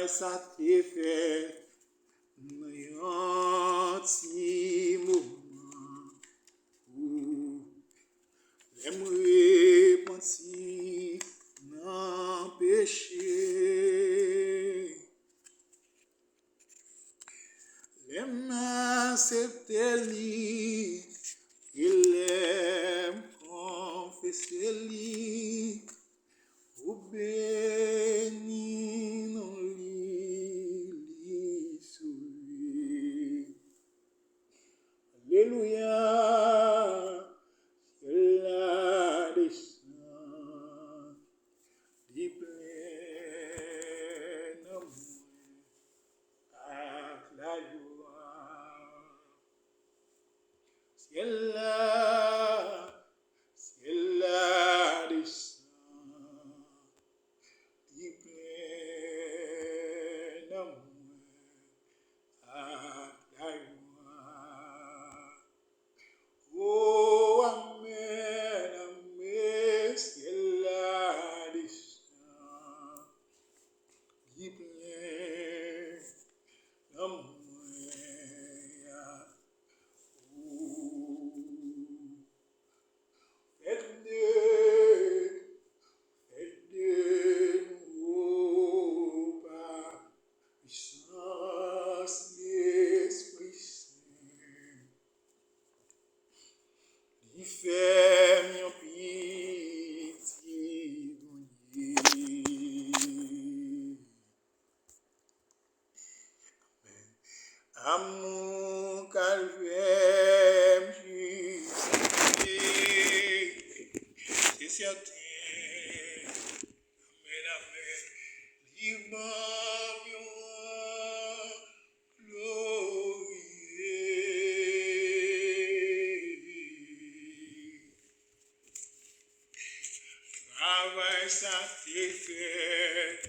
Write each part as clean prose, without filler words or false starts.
ça te fait un petit moment où j'aimerais penser dans péché. L'aime accepter lui, il aime confesser lui, ou béni non lui sauver. Alléluia, c'est la descente, dit plein amour à la joie. C'est la descente, dit plein amour à la joie. Oh, amen, amen, c'est la descente, dit plein amour. Amour calvaire, c'est certain. Amen, amen. Livre-moi, glorieux. Travail ça t'est fait.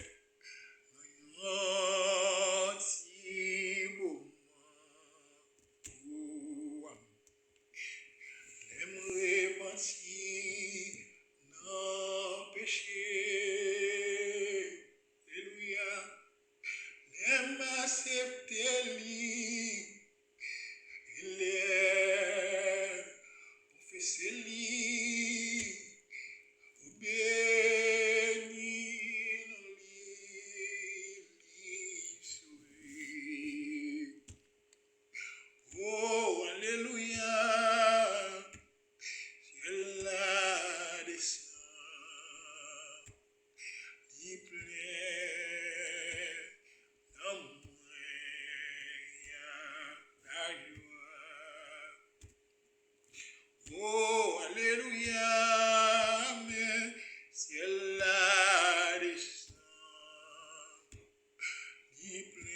Oh, alléluia, c'est la descente, dit plein d'amour à la joie. Oh, alléluia, amen, c'est la descente, dit plein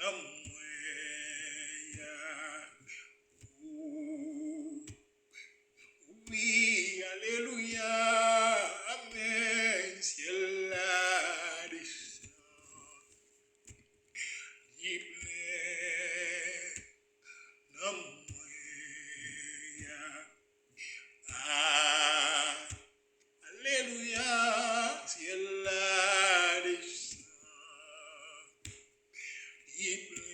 d'amour. Oui, alléluia, amen, c'est la descente, dit plein d'amour. Ah, alléluia, c'est la descente, dit plein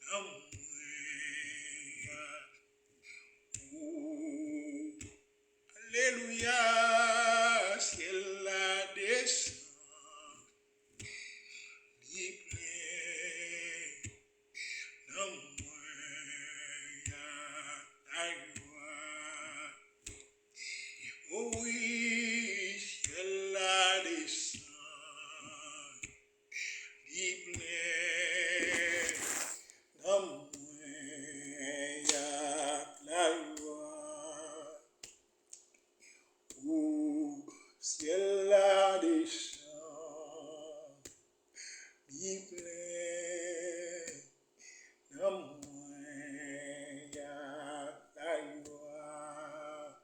d'amour. Alléluia, c'est la descente, dit plein d'amour à la joie. Oh oui, c'est la descente, dit plein d'amour à la joie. Oh, c'est la descente, dit plein d'amour à la joie.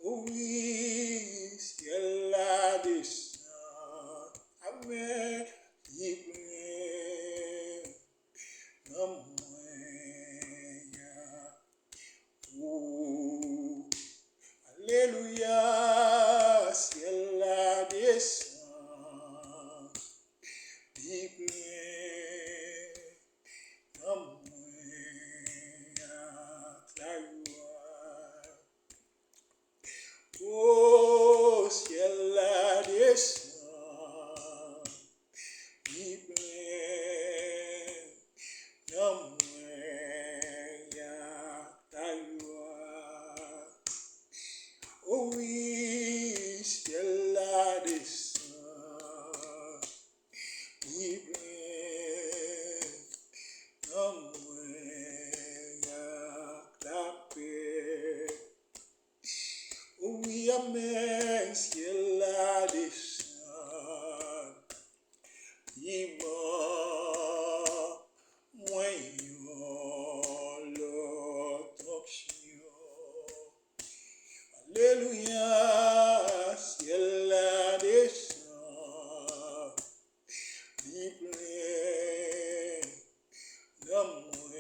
Oh oui, c'est la descente, amen, dit plein d'amour. Oh, alléluia, c'est la Au ciel la descend, qui plein d'amour, ya ta gloire. Oh oui, ciel la descend, qui plein d'amour, ya ta paix. Oui, amen, ciel la descend, dimanche, moyen, l'autre option. Alléluia, ciel la descend, di plein d'amour,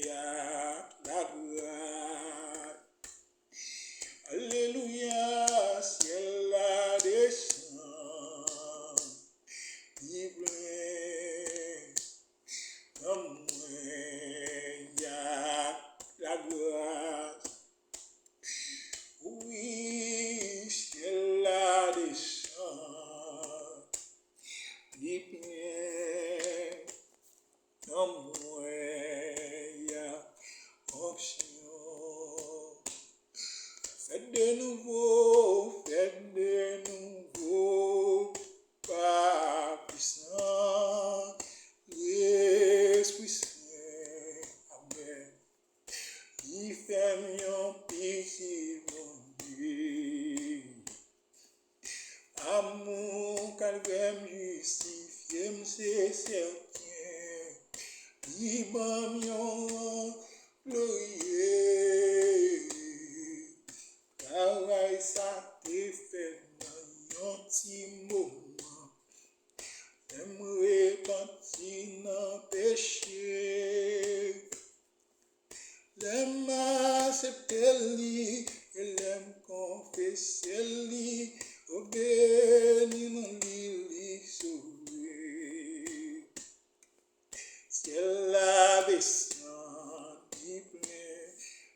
ya la gloire. Alléluia, ciel la descend, di plein d'amour, ya la gloire. Oui, ciel la descend, di plein d'amour, ya onction. Faites de nouveau, pas puissant, l'Esprit Saint, amen. Il fait mon péché, mon Dieu. Amour, calvaire, justifié, c'est certain. Il m'a mis glorieux. Travail, ça te fait dans un petit moment. J'aimerais repentir dans le péché. L'aime accepter lui, et l'aime confesser lui, au béni mon lui sauver. Ciel la descend, di plein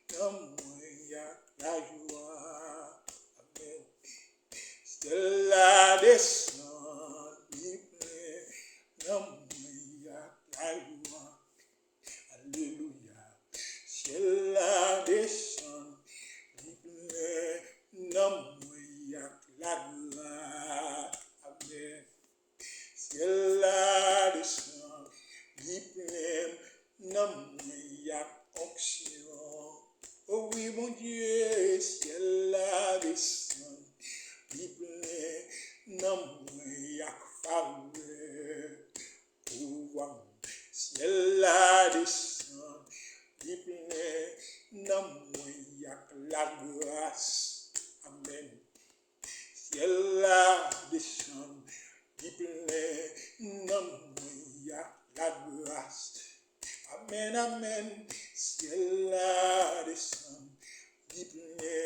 d'amour, ya la joie. Amen. Ciel la descend, di plein d'amour, ya la joie. Alléluia. Ciel la descend, di plein d'amour, ya la gloire. Amen. Ciel la descend, di plein d'amour, ya onction. Oh oui, mon Dieu, ciel la descend, di plein d'amour, ya faveur. Pouvoir, ciel la descend, di plein d'amour, ya la grâce. Amen. Ciel la descend, di plein d'amour, ya la grâce. Amen, amen. Ciel la descend, di plein